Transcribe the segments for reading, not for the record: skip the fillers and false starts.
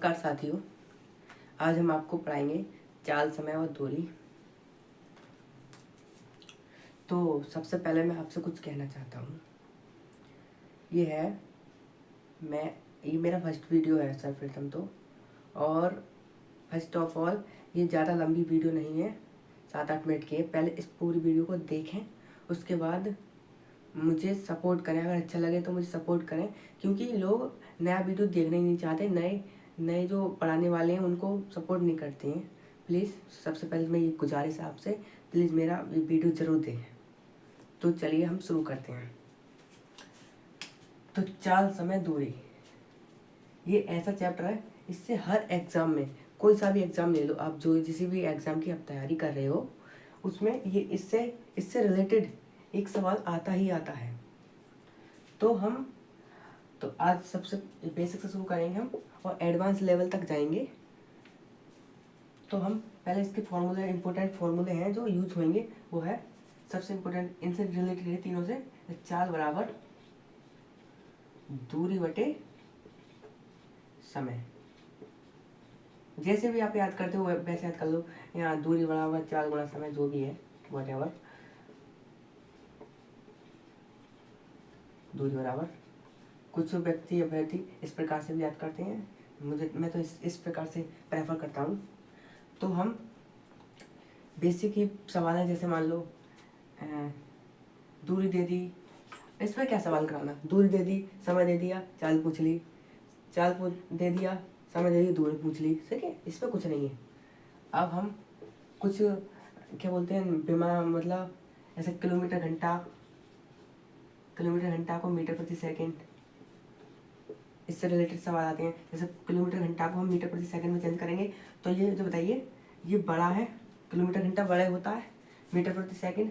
नमस्कार साथियों, आज हम आपको पढ़ाएंगे चाल, समय और दूरी। तो सबसे पहले मैं आपसे कुछ कहना चाहता हूँ। ये मेरा फर्स्ट वीडियो है सर्वप्रथम तो, और फर्स्ट ऑफ ऑल ये ज़्यादा लंबी वीडियो नहीं है, 7-8 मिनट की है। पहले इस पूरी वीडियो को देखें, उसके बाद मुझे सपोर्ट करें। अगर अच्छा लगे तो मुझे सपोर्ट करें, क्योंकि लोग नया वीडियो देखना ही नहीं चाहते। नए जो पढ़ाने वाले हैं उनको सपोर्ट नहीं करते हैं। प्लीज़ सबसे पहले मैं ये गुजारिश है आपसे, प्लीज़ मेरा ये वीडियो ज़रूर देखें। तो चलिए हम शुरू करते हैं। तो चाल, समय, दूरी, ये ऐसा चैप्टर है, इससे हर एग्ज़ाम में, कोई सा भी एग्ज़ाम ले लो आप, जो जिस भी एग्ज़ाम की आप तैयारी कर रहे हो उसमें ये इससे रिलेटेड एक सवाल आता ही आता है। तो आज सबसे बेसिक से शुरू करेंगे हम और एडवांस लेवल तक जाएंगे। तो हम पहले इसके फॉर्मूले, इंपॉर्टेंट फॉर्मूले हैं जो यूज होंगे, वो है सबसे इम्पोर्टेंट, इनसे रिलेटेड है तीनों से। चाल बराबर दूरी बटे समय। जैसे भी आप याद करते हो वैसे याद कर लो। यहाँ दूरी बराबर चाल गुणा समय, जो भी है व्हाटएवर, दूरी बराबर। कुछ व्यक्ति अभ्यर्थी इस प्रकार से भी याद करते हैं, मैं तो इस प्रकार से प्रेफर करता हूँ। तो हम बेसिक ही सवाल है, जैसे मान लो दूरी दे दी, इसमें क्या सवाल कराना, दूरी दे दी, समय दे दिया, चाल पूछ ली, दे दिया, समय दे दी, दूरी पूछ ली, ठीक है, इसमें कुछ नहीं है। अब हम कुछ क्या बोलते हैं, मतलब ऐसे किलोमीटर घंटा को मीटर प्रति सेकंड, इससे रिलेटेड सवाल आते हैं। जैसे किलोमीटर घंटा को हम मीटर प्रति सेकंड में चेंज करेंगे, तो ये जो बताइए, ये बड़ा है, किलोमीटर घंटा बड़ा होता है, मीटर प्रति सेकंड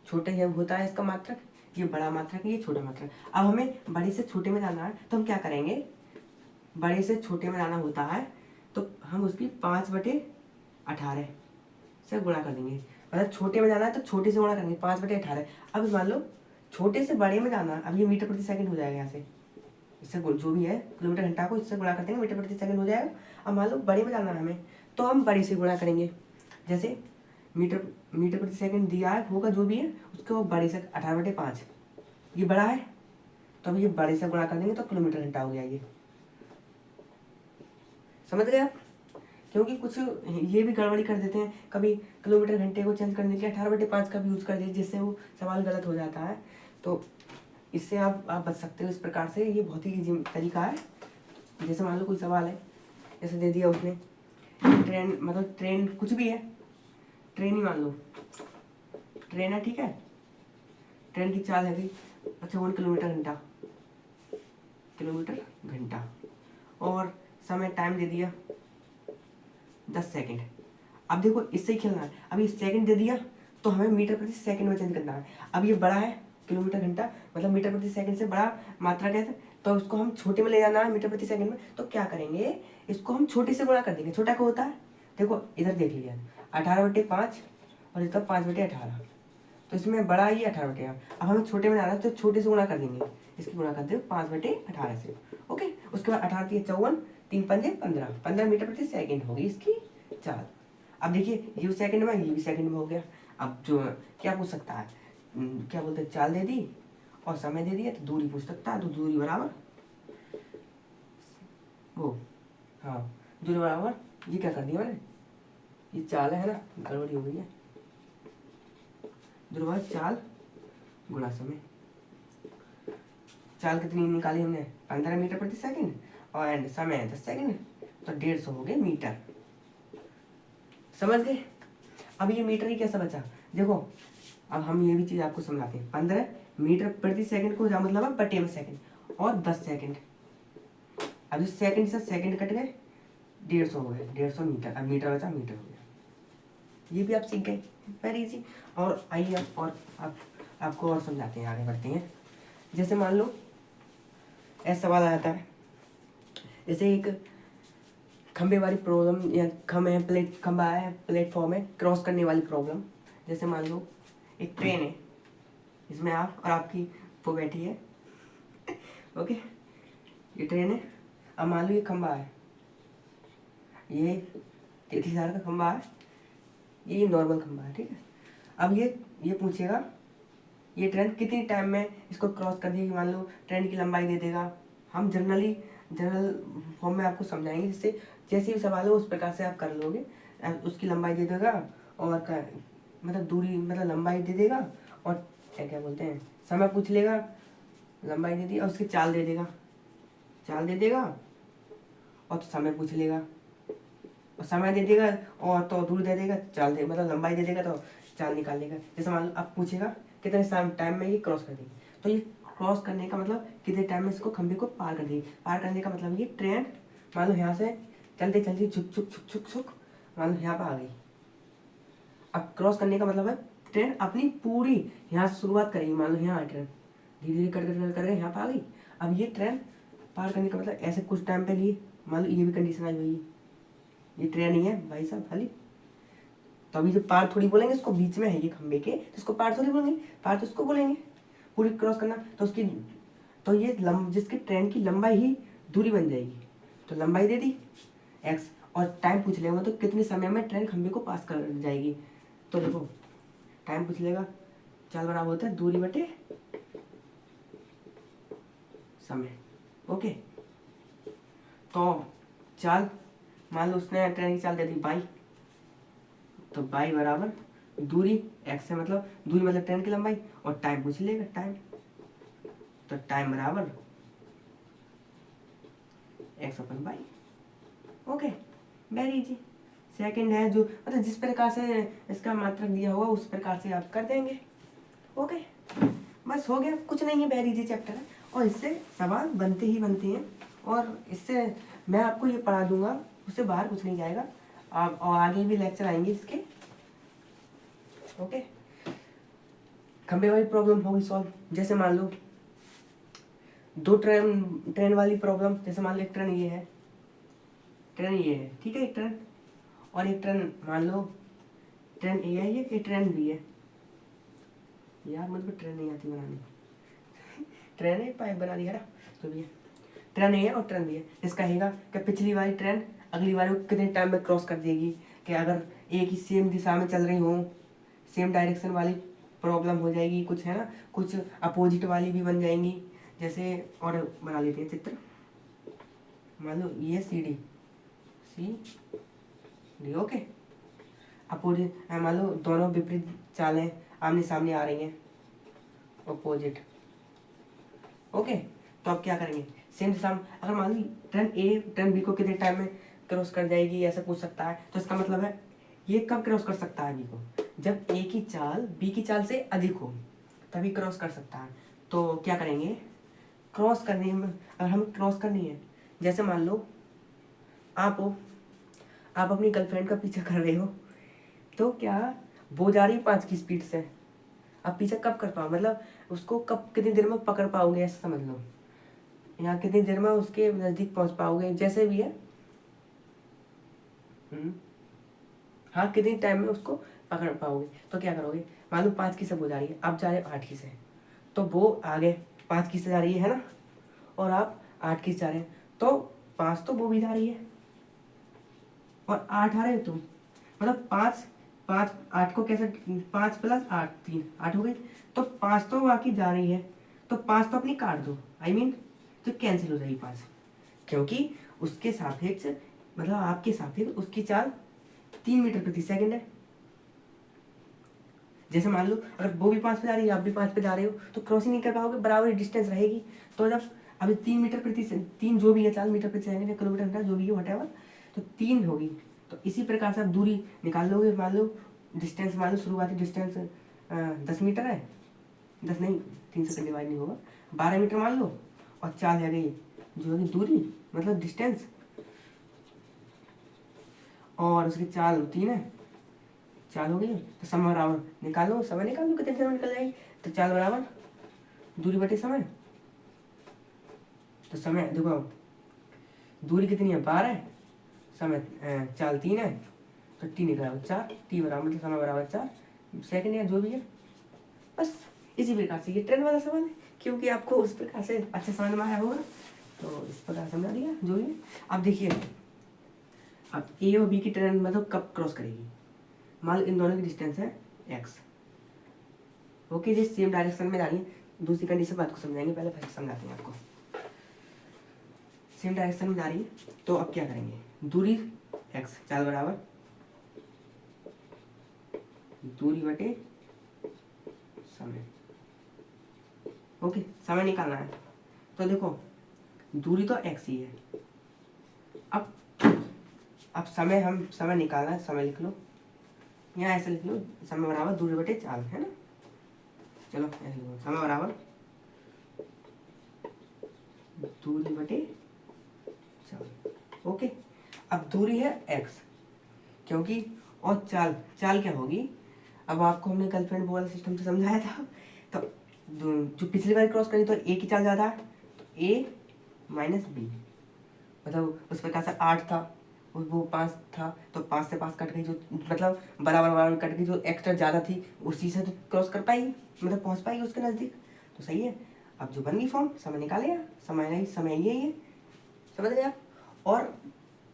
छोटे होता है इसका मात्रक, ये बड़ा मात्रक है, ये छोटा मात्रक। अब हमें बड़े से छोटे में जाना है, तो हम क्या करेंगे, बड़े से छोटे में जाना होता है तो हम उसकी 5/18 से गुणा कर देंगे। मतलब छोटे में जाना है तो छोटे से गुणा करेंगे, 5/18। अब मान लो छोटे से बड़े में जाना है, अब ये मीटर प्रति सेकंड हो जाएगा। यहाँ से इससे जो भी है किलोमीटर घंटा को इससे गुणा कर देंगे, मीटर प्रति सेकंड हो जाएगा। अब मान लो बड़े में जाना है हमें, तो हम बड़े से गुणा करेंगे। जैसे मीटर प्रति सेकंड दिया है, होगा जो भी है उसको बड़े से 18/5, ये बड़ा है तो अब ये बड़े से गुणा कर देंगे तो किलोमीटर घंटा हो गया। ये समझ गए आप? क्योंकि कुछ ये भी गड़बड़ी कर देते हैं, कभी किलोमीटर घंटे को चेंज करने के लिए 18/5 का भी यूज़ कर दिए, जिससे वो सवाल गलत हो जाता है। तो इससे आप बच सकते हो इस प्रकार से। ये बहुत ही ईजी तरीका है। जैसे मान लो कोई सवाल है, जैसे दे दिया उसने ट्रेन, मतलब ट्रेन कुछ भी है, ट्रेन ही मान लो, ट्रेन है, ठीक है, ट्रेन की चाल है 1 किलोमीटर घंटा, और समय टाइम दे दिया 10 सेकंड। अब देखो इससे ही खेलना है, अब ये सेकंड दे दिया तो हमें मीटर प्रति सेकंड में चेंज करना है। अब ये बड़ा है किलोमीटर घंटा, मतलब मीटर प्रति सेकंड से बड़ा मात्रा क्या है, तो उसको हम छोटे में ले जाना है मीटर प्रति सेकंड में। तो क्या करेंगे, इसको हम छोटे से गुणा कर देंगे। छोटा क्या होता है, देखो इधर देख लिया, 18/5 और इधर 5/18, तो इसमें बड़ा ही 18/8। अब हमें छोटे में जाना है तो छोटे से गुणा कर देंगे, इसकी गुणा कर दो 5/18 से। ओके, उसके बाद 18 × 54, 3 × 5 = 15 मीटर प्रति सेकंड होगी इसकी चाल। अब देखिए ये भी सेकंड में, ये भी सेकंड में हो गया। अब जो क्या पूछ सकता है, क्या बोलते हैं, चाल दे दी और समय दे दिया, तो दूरी पूछ सकता है। तो दूरी बराबर दूरी बराबर, ये क्या कर दिया मैंने, ये चाल है ना, गड़बड़ी हो गई है, दूरी बराबर चाल गुणा समय। चाल कितनी निकाली हमने, 15 मीटर प्रति सेकंड, और समय 10 सेकंड, तो 150 हो गए मीटर। समझ गए? अब ये मीटर ही कैसा बचा, देखो अब हम ये भी चीज आपको समझाते हैं। 15 मीटर प्रति सेकंड को मतलब है बटे में सेकंड, और 10 सेकंड। अब इस सेकंड से सेकंड कट गए, 150 हो गए, 150 मीटर। अब मीटर बचा, मीटर हो गया। ये भी आप सीख गए, वेरी इजी। और आइए और आपको और समझाते हैं, आगे बढ़ते हैं। जैसे मान लो ऐसा सवाल आता है, जैसे एक खंबे वाली प्रॉब्लम, या खंबा है, प्लेटफॉर्म है, क्रॉस करने वाली प्रॉब्लम। जैसे मान लो एक ट्रेन है, इसमें आप और आपकी वो बैठी है, ओके, ये ट्रेन है। अब मान लो ये खंबा है, ये 33,000 का खंबा है, ये नॉर्मल खंबा है, ठीक है। अब ये पूछेगा ये ट्रेन कितनी टाइम में इसको क्रॉस कर देगी, मान लो ट्रेन की लंबाई दे देगा। हम जनरल फॉर्म में आपको समझाएंगे, जिससे जैसे भी सवाल हो उस प्रकार से आप कर लोगे। उसकी लंबाई दे देगा और मतलब दूरी मतलब लंबाई दे देगा और क्या बोलते हैं समय पूछ लेगा, लंबाई दे दी और उसकी चाल दे देगा और तो समय पूछ लेगा और समय दे देगा और तो दूरी दे देगा, चाल दे मतलब लंबाई दे देगा तो चाल निकाल लेगा। जैसे मान लो अब पूछेगा कितने टाइम में ये क्रॉस कर देगी, तो ये क्रॉस करने का मतलब कितने टाइम में इसको खंभे को पार कर देगी। पार करने का मतलब ये ट्रेन मान लो यहाँ से चलते चलते छुक छुक छुक छुक छुक मान लो यहाँ पर आ गई। अब क्रॉस करने का मतलब है ट्रेन अपनी पूरी यहाँ से शुरुआत करेगी, मान लो यहाँ ट्रेन धीरे धीरे कर यहाँ पर आ गई। अब ये ट्रेन पार करने का मतलब ऐसे कुछ टाइम पे लिए, मान लो ये भी कंडीशन आई हुई है, ये ट्रेन ही है भाई साहब खाली। तो अभी जो पार थोड़ी बोलेंगे, इसको बीच में है ये खंबे के, तो इसको पार थोड़ी बोलेंगे, पार तो इसको बोलेंगे पूरी क्रॉस करना। तो उसकी तो ये जिसकी ट्रेन की लंबाई ही दूरी बन जाएगी, तो लंबाई दे दी x और टाइम पूछ लेगा तो कितने समय में ट्रेन खंबे को पास कर जाएगी। तो देखो टाइम पूछ लेगा, चाल बराबर होता है दूरी बटे समय। ओके, तो चाल मान लो उसने ट्रेन की चाल दे दी बाई, तो बाई बराबर दूरी x है, मतलब दूरी मतलब ट्रेन की लंबाई और टाइम पूछ लेगा टाइम, तो टाइम बराबर x upon by. Okay, very easy. Second है जो मतलब जिस प्रकार से इसका मात्रक दिया होगा उस प्रकार से आप कर देंगे। ओके, बस हो गया, कुछ नहीं है, वेरी इजी चैप्टर है और इससे सवाल बनते ही बनते हैं और इससे मैं आपको ये पढ़ा दूंगा, उससे बाहर कुछ नहीं जाएगा। आप और आगे भी लेक्चर आएंगे इसके। ओके, खंबे वाली प्रॉब्लम होगी सॉल्व। जैसे मान लो दो ट्रेन वाली प्रॉब्लम, जैसे मान लो एक ट्रेन ये है, ठीक है, एक ट्रेन और एक ट्रेन मान लो ट्रेन ए है, ये ट्रेन बी है। यार मुझे ट्रेन नहीं आती बनानी ट्रेन है पाइप बना दिया ना, तो भी ट्रेन ए है और ट्रेन बी है। इसका हैगा कि पिछली वाली ट्रेन अगली बार कितने टाइम में क्रॉस कर देगी, कि अगर एक ही सेम दिशा में चल रही हो, सेम डायरेक्शन वाली प्रॉब्लम हो जाएगी कुछ, है ना, कुछ अपोजिट वाली भी बन जाएंगी। जैसे और बना लेते हैं चित्र, मान लो ये सी डी। ओके, अपोजिट मान लो दोनों विपरीत चालें आमने सामने आ रही हैं, अपोजिट। ओके, तो अब क्या करेंगे, सेम दिशा में अगर मान ली ट्रेन ए ट्रेन बी को कितने टाइम में क्रॉस कर जाएगी, ऐसा पूछ सकता है। तो इसका मतलब है ये कब क्रॉस कर सकता है बी को, जब ए की चाल बी की चाल से अधिक हो, तभी क्रॉस कर सकता है। तो क्या करेंगे, क्रॉस करने में अगर हमें क्रॉस करनी है, जैसे मान लो आप अपनी गर्लफ्रेंड का पीछा कर रहे हो, तो क्या वो जा रही है 5 की स्पीड से, आप पीछा कब कर पाओ, मतलब उसको कब कितनी देर में पकड़ पाओगे, ऐसा समझ लो, यहाँ कितनी देर में उसके नज़दीक पहुँच पाओगे, जैसे भी है। हाँ, कितनी टाइम में उसको पकड़ पाओगे। तो क्या करोगे, मान लो 5 की से वो जा रही है, आप जा रहे हो 8 की से, तो वो आगे 5 की से जा रही है ना, और आप 8 की से जा रहे हैं, तो 5 तो वो भी जा रही है और 8 आ रहे हो तुम, मतलब 5 8 को कैसे 5 + 8 3 8 हो गई, तो 5 तो बाकी जा रही है, तो 5 तो अपनी काट दो, तो कैंसिल हो जाएगी 5, क्योंकि उसके सापेक्ष मतलब आपके सापेक्ष उसकी चाल 3 मीटर प्रति सेकंड है। जैसे मान लो अगर वो भी 5 पे जा रही है, आप भी 5 पे जा रहे हो, तो क्रॉस ही नहीं कर पाओगे, बराबर डिस्टेंस रहेगी। तो जब अभी 3 मीटर प्रति 3 जो भी है, 4 मीटर प्रति सेकंड, किलोमीटर घंटा जो भी है व्हाटएवर, तो 3 होगी। तो इसी प्रकार से आप दूरी निकाल लोगे। मान लो डिस्टेंस, मान लो शुरुआती डिस्टेंस 10 मीटर है, 10 नहीं 3 से डिवाइड नहीं होगा, 12 मीटर मान लो, और चाल है गई जो होगी दूरी मतलब डिस्टेंस, और उसकी चाल 3 है, चाल हो गई, तो समय बराबर निकालो, समय निकाल लो कितने समय निकल जाएगी, तो चाल बराबर दूरी बटे समय। तो समय देखो दूरी कितनी है 12, समय चाल 3 है, तो टी निकला 4, टी बराबर मतलब समय बराबर 4 सेकंड या जो भी है। बस इसी प्रकार से ये ट्रेन वाला सवाल है, क्योंकि आपको उस प्रकार से अच्छा समझ में आया होगा, तो इस प्रकार समझा दिया जो भी है। अब देखिए अब ए और बी की ट्रेन मतलब कब क्रॉस करेगी, मान लो इन दोनों की डिस्टेंस है एक्स। ओके, ये सेम डायरेक्शन में जा रही है। दूसरी कंडीशन बात को समझाएंगे, पहले फर्स्ट समझाते हैं आपको। सेम डायरेक्शन में जा रही है तो अब क्या करेंगे, दूरी एक्स, चाल बराबर दूरी बटे समय। ओके, समय निकालना है तो देखो दूरी तो एक्स ही है। अब समय, हम समय निकालना है, समय लिख लो, यहाँ ऐसे लिख लो, समय बराबर दूरी बटे चाल, है ना। चलो ऐसे लिखो, समय बराबर दूरी बटे चाल। ओके, अब दूरी है एक्स, क्योंकि और चाल, चाल क्या होगी, अब आपको हमने गर्लफ्रेंड वाला सिस्टम से समझाया था। तो जो पिछली बार क्रॉस करी तो ए की चाल ज़्यादा है, तो ए माइनस बी, मतलब उस प्रकार से 8 था, वो 5 था, तो 5 से 5 कट गई, जो मतलब बराबर बराबर कट गई, जो एक्स्ट्रा ज़्यादा थी उसी से तो क्रॉस कर पाएगी, मतलब पहुंच पाएगी उसके नज़दीक, तो सही है। अब जो बन गई फॉर्म, समय निकालेगा, समय नहीं, समय यही है, समझ गए आप। और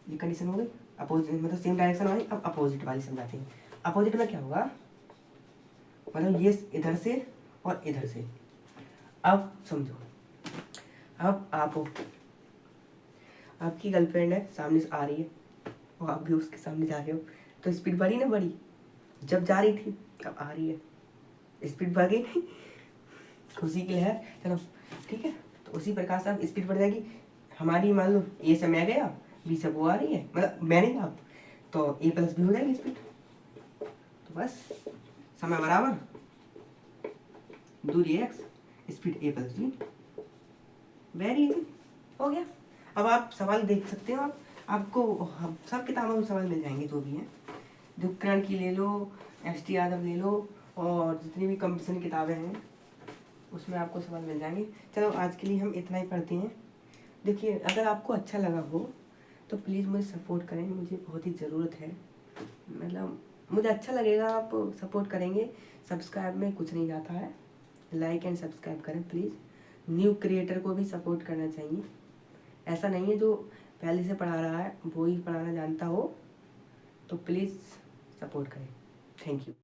ये कंडीशन हो गई अपोजिट, मतलब सेम डायरेक्शन वाली। अब अपोजिट वाली समझाते हैं। अपोजिट में क्या होगा, मतलब ये इधर से और इधर से। अब समझो, अब आपकी गर्लफ्रेंड है, सामने से आ रही है और आप भी उसके सामने जा रहे हो, तो स्पीड बढ़ी ना, बढ़ी जब जा रही थी, अब आ रही है, स्पीड बढ़ गई नहीं, खुशी की लहर, चलो ठीक है। तो उसी प्रकार से अब स्पीड बढ़ जाएगी हमारी, मान लो ए से मैं गया, बी से वो आ रही है, मतलब मैं नहीं आप, तो ए प्लस बी हो जाएगी स्पीड। तो बस समय बराबर दूरी एक्स, स्पीड ए प्लस बी, वेरी इजी, हो गया। अब आप सवाल देख सकते हो, आपको सब किताबों में सवाल मिल जाएंगे जो भी हैं, उपकरण की ले लो, एस.टी. यादव ले लो, और जितनी भी कंपटीशन किताबें हैं उसमें आपको सवाल मिल जाएंगे। चलो आज के लिए हम इतना ही पढ़ते हैं। देखिए, अगर आपको अच्छा लगा हो तो प्लीज़ मुझे सपोर्ट करें, मुझे बहुत ही ज़रूरत है, मतलब मुझे अच्छा लगेगा आप सपोर्ट करेंगे। सब्सक्राइब में कुछ नहीं जाता है, लाइक एंड सब्सक्राइब करें प्लीज़। न्यू क्रिएटर को भी सपोर्ट करना चाहिए, ऐसा नहीं है जो पहले से पढ़ा रहा है वो ही पढ़ाना जानता हो, तो प्लीज़ सपोर्ट करें। Thank you.